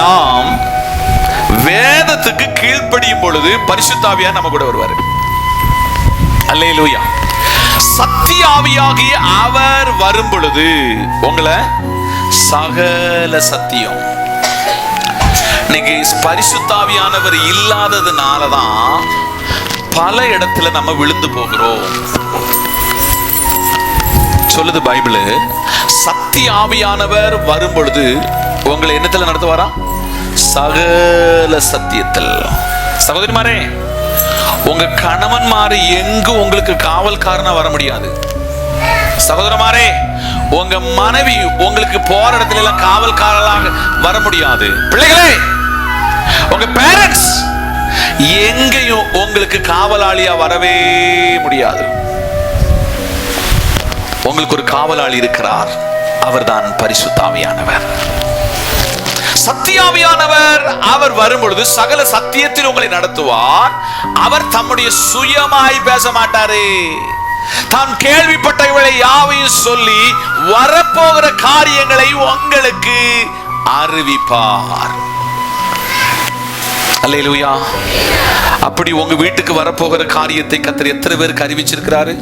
நாம் வேதத்துக்கு கீழ்ப்படியும் பொழுது பரிசுத்த ஆவியானவர் நம்ம கூட வருவாரு. அல்லேலூயா. சத்திய ஆவியாகிய அவர் வரும் பொழுது உங்களை சகல சத்தியம். இன்னைக்கு பரிசுத்த ஆவியானவர் இல்லாததுனாலதான் பல இடத்துல நம்ம விழுந்து போகிறோம். சொல்லுது பைபிள், சத்திய ஆவியானவர் வரும் பொழுது உங்களை என்னத்துல நடத்துவாரா? சகல சத்தியத்தில். சகோதரிமாரே, உங்க கணவன்மாரு எங்கு உங்களுக்கு காவல்காரனா வர முடியாது. சகோதரமாரே, உங்க மனைவி உங்களுக்கு போற இடத்துல எல்லாம் காவல்காரலாக வர முடியாது. பிள்ளைகளே, உங்க பேரண்ட்ஸ் எங்கேயும் உங்களுக்கு காவலாளியா வரவே முடியாது. உங்களுக்கு ஒரு காவலாளி இருக்கிறார், அவர்தான் பரிசுத்த ஆவியானவர். சத்தியாவியானவர் அவர் வரும் பொழுது சகல சத்தியத்தில் உங்களை நடத்துவார். அவர் தம்முடைய சுயமாய் பேச மாட்டாரே, தாம் கேள்விப்பட்டவர்களை யாவையும் சொல்லி வரப்போகிற காரியங்களை உங்களுக்கு அறிவிப்பார். அல்லேலூயா. அப்படி உங்க வீட்டுக்கு வரப்போகிற காரியத்தை கர்த்தர் எத்தனை பேருக்கு அறிவிச்சிருக்கிறாரு?